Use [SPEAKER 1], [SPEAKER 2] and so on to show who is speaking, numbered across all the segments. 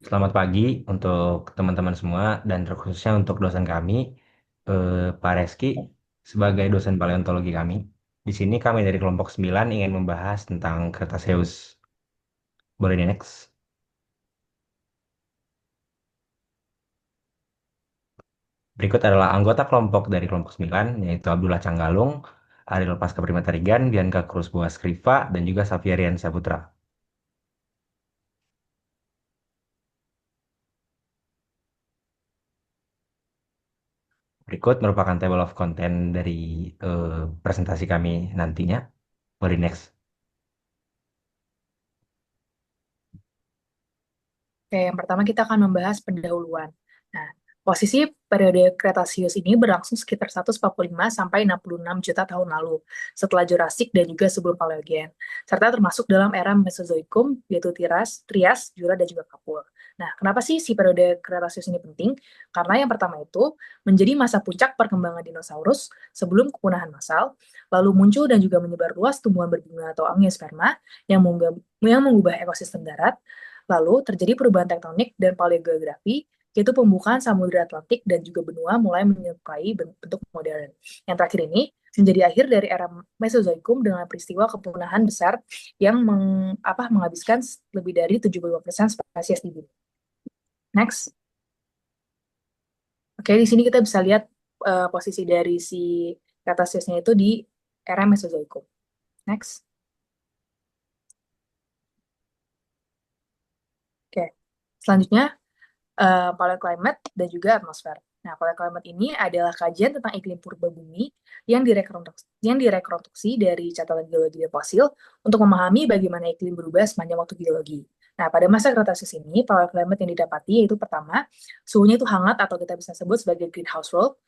[SPEAKER 1] Selamat pagi untuk teman-teman semua dan terkhususnya untuk dosen kami, Pak Reski, sebagai dosen paleontologi kami. Di sini kami dari kelompok 9 ingin membahas tentang Cretaceous. Boleh di next. Berikut adalah anggota kelompok dari kelompok 9, yaitu Abdullah Canggalung, Ariel Pasca Primatarigan, Bianca Cruz Boas Kriva, dan juga Safiarian Saputra. Berikut merupakan table of content dari presentasi kami nantinya. Boleh di next.
[SPEAKER 2] Oke, yang pertama kita akan membahas pendahuluan. Nah, posisi periode Kretasius ini berlangsung sekitar 145 sampai 66 juta tahun lalu, setelah Jurassik dan juga sebelum Paleogen, serta termasuk dalam era Mesozoikum, yaitu Trias, Jura, dan juga Kapur. Nah, kenapa sih si periode Kretasius ini penting? Karena yang pertama itu menjadi masa puncak perkembangan dinosaurus sebelum kepunahan massal, lalu muncul dan juga menyebar luas tumbuhan berbunga atau angiosperma yang mengubah ekosistem darat. Lalu terjadi perubahan tektonik dan paleogeografi, yaitu pembukaan Samudra Atlantik dan juga benua mulai menyukai bentuk modern. Yang terakhir ini menjadi akhir dari era Mesozoikum dengan peristiwa kepunahan besar yang menghabiskan lebih dari 75% spesies di bumi. Next. Oke, di sini kita bisa lihat posisi dari si Cretaceous-nya itu di era Mesozoikum. Next. Oke. Selanjutnya paleoclimate dan juga atmosfer. Nah, paleoclimate ini adalah kajian tentang iklim purba bumi yang direkonstruksi dari catatan geologi dan fosil untuk memahami bagaimana iklim berubah sepanjang waktu geologi. Nah, pada masa Cretaceous ini, paleoclimate yang didapati yaitu pertama, suhunya itu hangat atau kita bisa sebut sebagai greenhouse world.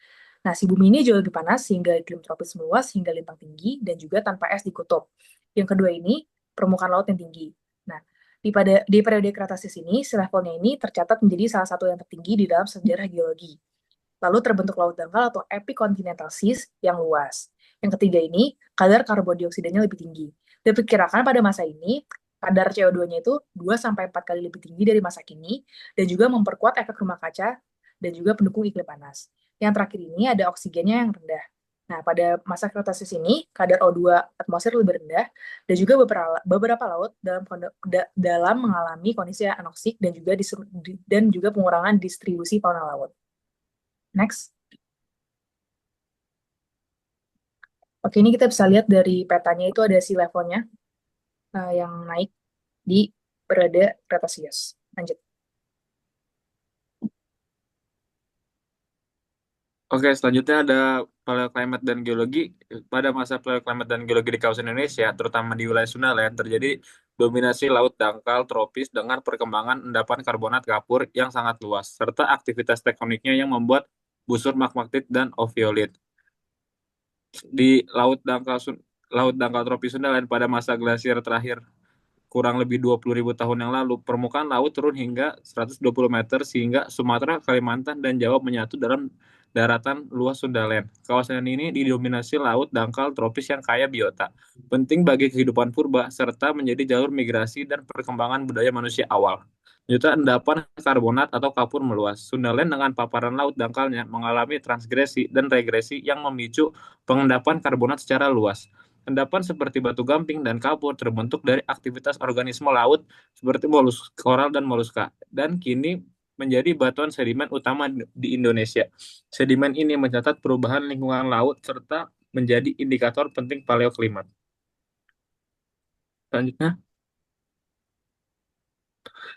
[SPEAKER 2] Nah, si bumi ini jauh lebih panas sehingga iklim tropis meluas hingga lintang tinggi dan juga tanpa es di kutub. Yang kedua ini, permukaan laut yang tinggi. Nah, di periode Kretasius ini, sea levelnya ini tercatat menjadi salah satu yang tertinggi di dalam sejarah geologi. Lalu terbentuk laut dangkal atau epicontinental seas yang luas. Yang ketiga ini, kadar karbon dioksidanya lebih tinggi. Diperkirakan pada masa ini, kadar CO2-nya itu 2-4 kali lebih tinggi dari masa kini, dan juga memperkuat efek rumah kaca, dan juga pendukung iklim panas. Yang terakhir ini ada oksigennya yang rendah. Nah, pada masa Kretasius ini, kadar O2 atmosfer lebih rendah, dan juga beberapa laut dalam mengalami kondisi anoksik dan juga pengurangan distribusi fauna laut. Next. Oke, ini kita bisa lihat dari petanya itu ada sea levelnya yang naik di periode Cretaceous. Lanjut.
[SPEAKER 3] Oke, selanjutnya ada paleoclimate dan geologi. Pada masa paleoclimate dan geologi di kawasan Indonesia, terutama di wilayah Sundaland, terjadi dominasi laut dangkal tropis dengan perkembangan endapan karbonat kapur yang sangat luas, serta aktivitas tektoniknya yang membuat busur magmatik dan oviolit. Di Laut dangkal tropis Sundaland pada masa glasier terakhir kurang lebih 20.000 tahun yang lalu, permukaan laut turun hingga 120 meter sehingga Sumatera, Kalimantan, dan Jawa menyatu dalam daratan luas Sundaland. Kawasan ini didominasi laut dangkal tropis yang kaya biota, penting bagi kehidupan purba, serta menjadi jalur migrasi dan perkembangan budaya manusia awal. Juta endapan karbonat atau kapur meluas. Sundaland dengan paparan laut dangkalnya mengalami transgresi dan regresi yang memicu pengendapan karbonat secara luas. Endapan seperti batu gamping dan kapur terbentuk dari aktivitas organisme laut seperti koral dan moluska, dan kini menjadi batuan sedimen utama di Indonesia. Sedimen ini mencatat perubahan lingkungan laut serta menjadi indikator penting paleoklimat. Selanjutnya,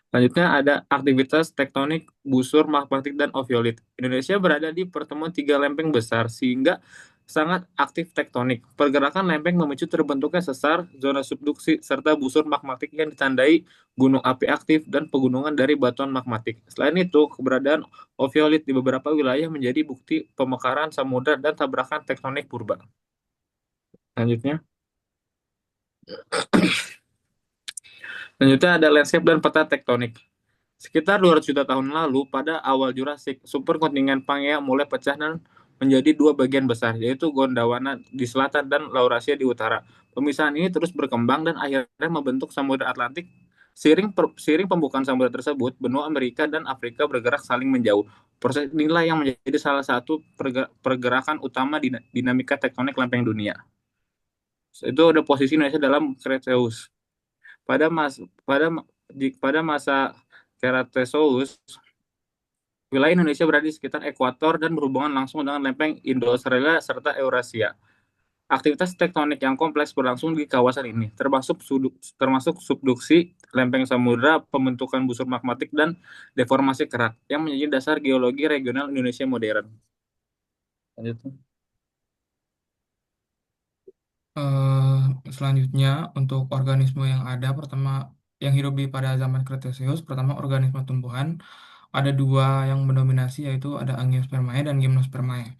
[SPEAKER 3] Selanjutnya ada aktivitas tektonik busur, magmatik, dan oviolit. Indonesia berada di pertemuan tiga lempeng besar sehingga sangat aktif tektonik. Pergerakan lempeng memicu terbentuknya sesar, zona subduksi, serta busur magmatik yang ditandai gunung api aktif dan pegunungan dari batuan magmatik. Selain itu, keberadaan oviolit di beberapa wilayah menjadi bukti pemekaran samudra dan tabrakan tektonik purba. Selanjutnya. Selanjutnya ada landscape dan peta tektonik. Sekitar 200 juta tahun lalu, pada awal Jurassik, superkontinen Pangea mulai pecah dan menjadi dua bagian besar, yaitu Gondwana di selatan dan Laurasia di utara. Pemisahan ini terus berkembang dan akhirnya membentuk Samudra Atlantik Seiring pembukaan samudra tersebut, benua Amerika dan Afrika bergerak saling menjauh. Proses inilah yang menjadi salah satu pergerakan utama dinamika tektonik lempeng dunia. Itu ada posisi Indonesia dalam Cretaceous. Pada mas pada pada masa Cretaceous, wilayah Indonesia berada di sekitar ekuator dan berhubungan langsung dengan lempeng Indo-Australia serta Eurasia. Aktivitas tektonik yang kompleks berlangsung di kawasan ini, termasuk subduksi lempeng samudra, pembentukan busur magmatik, dan deformasi kerak yang menjadi dasar geologi regional Indonesia modern. Lanjut.
[SPEAKER 4] Eh, Selanjutnya untuk organisme yang ada pertama yang hidup di pada zaman Cretaceous, pertama organisme tumbuhan ada dua yang mendominasi yaitu ada Angiospermae dan Gymnospermae.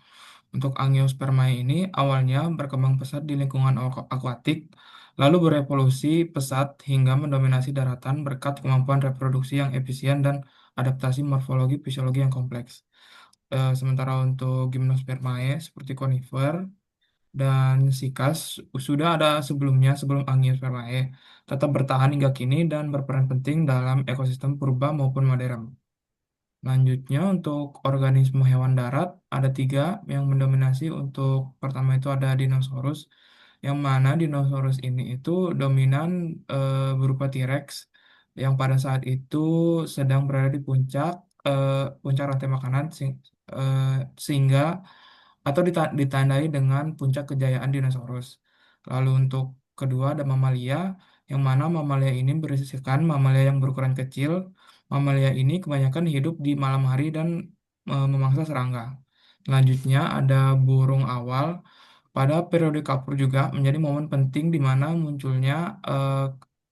[SPEAKER 4] Untuk Angiospermae ini awalnya berkembang pesat di lingkungan akuatik, lalu berevolusi pesat hingga mendominasi daratan berkat kemampuan reproduksi yang efisien dan adaptasi morfologi fisiologi yang kompleks. Sementara untuk Gymnospermae seperti konifer dan sikas sudah ada sebelumnya sebelum Angiospermae, tetap bertahan hingga kini dan berperan penting dalam ekosistem purba maupun modern. Lanjutnya untuk organisme hewan darat ada tiga yang mendominasi. Untuk pertama itu ada dinosaurus, yang mana dinosaurus ini itu dominan berupa T-Rex yang pada saat itu sedang berada di eh, puncak rantai makanan eh, sehingga atau ditandai dengan puncak kejayaan dinosaurus. Lalu untuk kedua ada mamalia, yang mana mamalia ini berisikan mamalia yang berukuran kecil. Mamalia ini kebanyakan hidup di malam hari dan memangsa serangga. Selanjutnya ada burung awal. Pada periode kapur juga menjadi momen penting di mana munculnya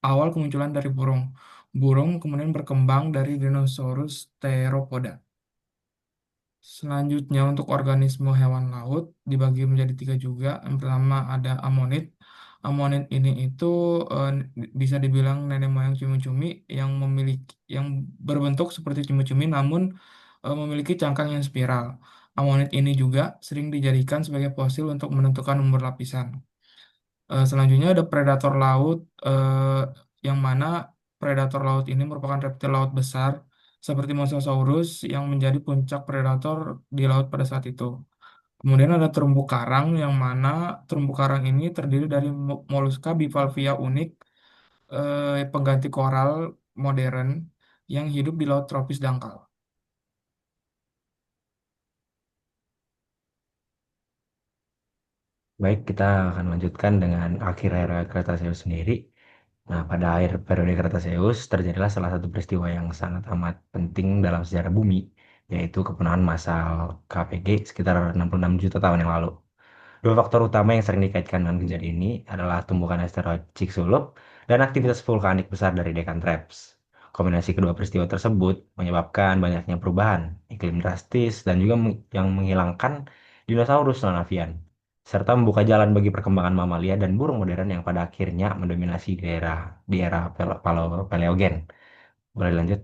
[SPEAKER 4] awal kemunculan dari burung. Burung kemudian berkembang dari dinosaurus theropoda. Selanjutnya untuk organisme hewan laut dibagi menjadi tiga juga. Yang pertama ada amonit. Amonit ini itu bisa dibilang nenek moyang cumi-cumi yang berbentuk seperti cumi-cumi namun memiliki cangkang yang spiral. Amonit ini juga sering dijadikan sebagai fosil untuk menentukan umur lapisan. Selanjutnya ada predator laut, yang mana predator laut ini merupakan reptil laut besar seperti Mosasaurus yang menjadi puncak predator di laut pada saat itu. Kemudian ada terumbu karang, yang mana terumbu karang ini terdiri dari moluska bivalvia unik, pengganti koral modern yang hidup di laut tropis dangkal.
[SPEAKER 1] Baik, kita akan lanjutkan dengan akhir era Kretaseus sendiri. Nah, pada akhir periode Kretaseus terjadilah salah satu peristiwa yang sangat amat penting dalam sejarah bumi, yaitu kepunahan massal KPG sekitar 66 juta tahun yang lalu. Dua faktor utama yang sering dikaitkan dengan kejadian ini adalah tumbukan asteroid Chicxulub dan aktivitas vulkanik besar dari Deccan Traps. Kombinasi kedua peristiwa tersebut menyebabkan banyaknya perubahan, iklim drastis, dan juga yang menghilangkan dinosaurus non-avian, serta membuka jalan bagi perkembangan mamalia dan burung modern yang pada akhirnya mendominasi di era Paleogen. Boleh lanjut?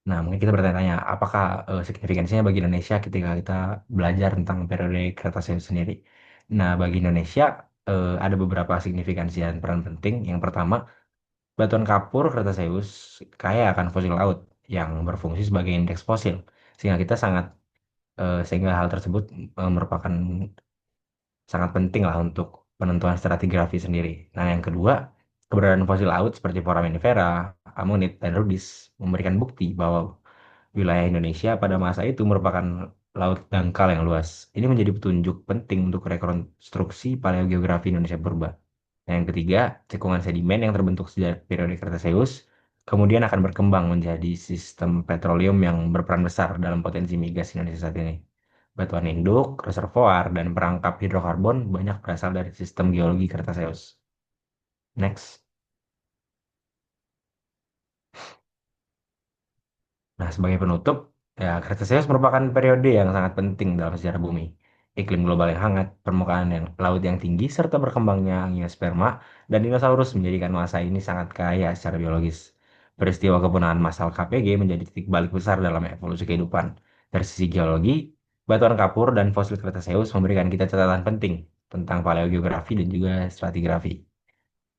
[SPEAKER 1] Nah, mungkin kita bertanya, apakah signifikansinya bagi Indonesia ketika kita belajar tentang periode Kretasius sendiri? Nah, bagi Indonesia ada beberapa signifikansi dan peran penting. Yang pertama, batuan kapur Kretasius kaya akan fosil laut yang berfungsi sebagai indeks fosil, sehingga hal tersebut merupakan sangat penting lah untuk penentuan stratigrafi sendiri. Nah, yang kedua, keberadaan fosil laut seperti foraminifera, ammonit, dan rudis memberikan bukti bahwa wilayah Indonesia pada masa itu merupakan laut dangkal yang luas. Ini menjadi petunjuk penting untuk rekonstruksi paleogeografi Indonesia purba. Nah, yang ketiga, cekungan sedimen yang terbentuk sejak periode Cretaceous kemudian akan berkembang menjadi sistem petroleum yang berperan besar dalam potensi migas Indonesia saat ini. Batuan induk, reservoir, dan perangkap hidrokarbon banyak berasal dari sistem geologi Cretaceous. Next. Nah, sebagai penutup, ya Cretaceous merupakan periode yang sangat penting dalam sejarah bumi. Iklim global yang hangat, permukaan yang laut yang tinggi, serta berkembangnya angiosperma dan dinosaurus menjadikan masa ini sangat kaya secara biologis. Peristiwa kepunahan massal KPG menjadi titik balik besar dalam evolusi kehidupan. Dari sisi geologi, batuan kapur dan fosil Cretaceous memberikan kita catatan penting tentang paleogeografi dan juga stratigrafi.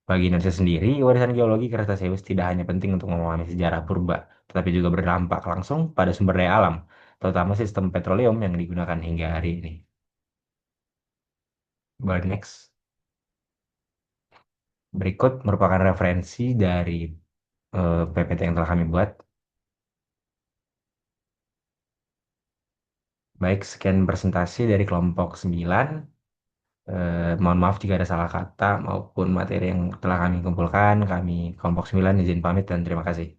[SPEAKER 1] Bagi Indonesia sendiri, warisan geologi Kretasius tidak hanya penting untuk memahami sejarah purba, tetapi juga berdampak langsung pada sumber daya alam, terutama sistem petroleum yang digunakan hingga hari ini. Boleh next. Berikut merupakan referensi dari PPT yang telah kami buat. Baik, sekian presentasi dari kelompok 9. Mohon maaf jika ada salah kata maupun materi yang telah kami kumpulkan. Kami kelompok 9 izin pamit dan terima kasih.